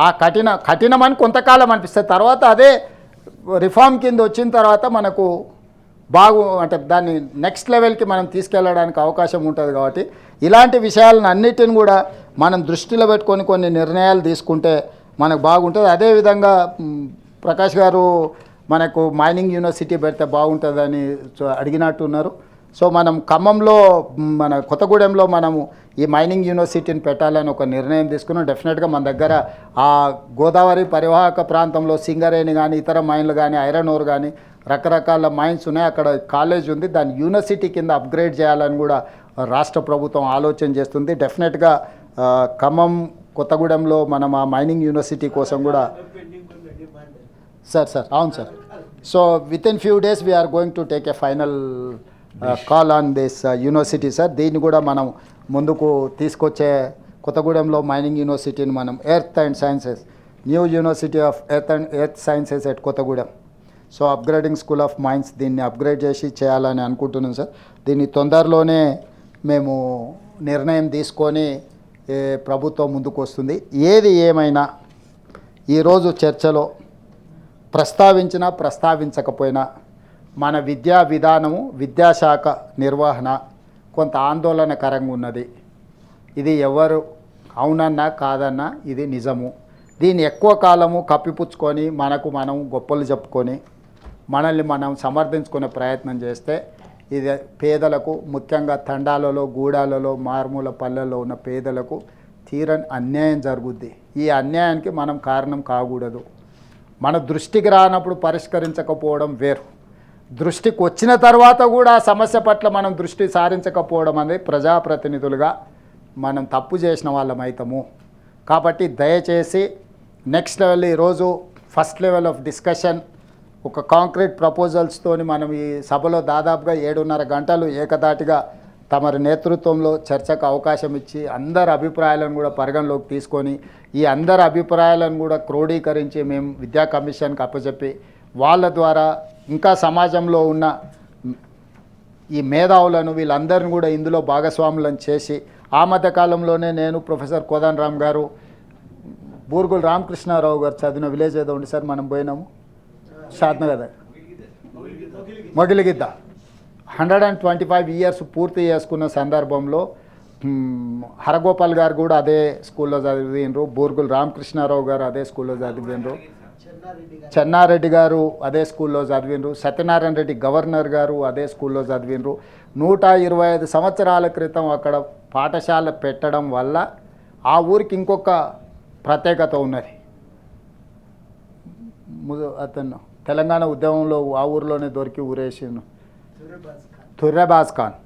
ఆ కఠినమని కొంతకాలం అనిపిస్తుంది, తర్వాత అదే రిఫార్మ్ కింద వచ్చిన తర్వాత మనకు అంటే దాన్ని నెక్స్ట్ లెవెల్కి మనం తీసుకెళ్ళడానికి అవకాశం ఉంటుంది. కాబట్టి ఇలాంటి విషయాలను అన్నిటిని కూడా మనం దృష్టిలో పెట్టుకొని కొన్ని నిర్ణయాలు తీసుకుంటే మనకు బాగుంటుంది. అదేవిధంగా ప్రకాష్ గారు మనకు మైనింగ్ యూనివర్సిటీ పెడితే బాగుంటుందని అడిగినట్టున్నారు. సో మనం ఖమ్మంలో మన కొత్తగూడెంలో మనము ఈ మైనింగ్ యూనివర్సిటీని పెట్టాలని ఒక నిర్ణయం తీసుకున్నాం. డెఫినెట్గా మన దగ్గర ఆ గోదావరి పరివాహక ప్రాంతంలో సింగరేణి కానీ ఇతర మైన్లు కానీ ఐరన్ ఓర్ కానీ రకరకాల మైన్స్ ఉన్నాయి. అక్కడ కాలేజ్ ఉంది, దాన్ని యూనివర్సిటీ కింద అప్గ్రేడ్ చేయాలని కూడా రాష్ట్ర ప్రభుత్వం ఆలోచన చేస్తుంది. డెఫినెట్గా ఖమ్మం కొత్తగూడెంలో మనం ఆ మైనింగ్ యూనివర్సిటీ కోసం కూడా సార్ అవును sir. So within few days we're going to take a final call on this university sir. దీన్ని కూడా మనం ముందుకు తీసుకొచ్చే కొత్తగూడెంలో మైనింగ్ యూనివర్సిటీని మనం earth and sciences new university of earth sciences at Kothagudem, so upgrading school of mines, దీన్ని upgrade చేసి చేయాలని అనుకుంటున్నాం సార్. దీన్ని తొందరలోనే మేము నిర్ణయం తీసుకొని ప్రభుత్వం ముందుకు వస్తుంది. ఏది ఏమైనా ఈరోజు చర్చలో ప్రస్తావించినా ప్రస్తావించకపోయినా మన విద్యా విధానము విద్యాశాఖ నిర్వహణ కొంత ఆందోళనకరంగా ఉన్నది. ఇది ఎవరు అవునన్నా కాదన్నా ఇది నిజము. దీన్ని ఎక్కువ కాలము కప్పిపుచ్చుకొని మనకు మనం గొప్పలు చెప్పుకొని మనల్ని మనం సమర్థించుకునే ప్రయత్నం చేస్తే ఇది పేదలకు, ముఖ్యంగా తండాలలో గూడాలలో మారుమూల పల్లెల్లో ఉన్న పేదలకు తీరని అన్యాయం జరుగుద్ది. ఈ అన్యాయానికి మనం కారణం కాకూడదు. మన దృష్టికి రానప్పుడు పరిష్కరించకపోవడం వేరు, దృష్టికి వచ్చిన తర్వాత కూడా ఆ సమస్య పట్ల మనం దృష్టి సారించకపోవడం అనేది ప్రజాప్రతినిధులుగా మనం తప్పు చేసిన వాళ్ళం అవుతాము. కాబట్టి దయచేసి నెక్స్ట్ లెవెల్ ఈరోజు ఫస్ట్ లెవెల్ ఆఫ్ డిస్కషన్ ఒక కాంక్రీట్ ప్రపోజల్స్తోని మనం ఈ సభలో దాదాపుగా 7:30 గంటలు ఏకదాటిగా తమరి నేతృత్వంలో చర్చకు అవకాశం ఇచ్చి అందరి అభిప్రాయాలను కూడా పరిగణలోకి తీసుకొని ఈ అందరి అభిప్రాయాలను కూడా క్రోడీకరించి మేము విద్యా కమిషన్కి అప్పచెప్పి వాళ్ళ ద్వారా ఇంకా సమాజంలో ఉన్న ఈ మేధావులను వీళ్ళందరిని కూడా ఇందులో భాగస్వాములను చేసి ఆ మధ్య కాలంలోనే నేను ప్రొఫెసర్ కోదండరామ్ గారు బూర్గుల రామకృష్ణారావు గారు చదివిన విలేజ్ ఏదో ఉంది సార్, మనం పోయినాము షాద్నగర్ మొగిలిగిద్ద 125 ఇయర్స్ పూర్తి చేసుకున్న సందర్భంలో హరగోపాల్ గారు కూడా అదే స్కూల్లో చదివినరు, బూర్గుల రామకృష్ణారావు గారు అదే స్కూల్లో చదివినరు, చెన్నారెడ్డి గారు అదే స్కూల్లో చదివినరు, సత్యనారాయణ రెడ్డి గవర్నర్ గారు అదే స్కూల్లో చదివినరు. 125 సంవత్సరాల క్రితం అక్కడ పాఠశాల పెట్టడం వల్ల ఆ ఊరికి ఇంకొక ప్రత్యేకత ఉన్నది. అతను తెలంగాణ ఉద్యమంలో ఆ ఊరిలోనే దొరికి ఊరేసిండు తుర్రెబాజ్ ఖాన్.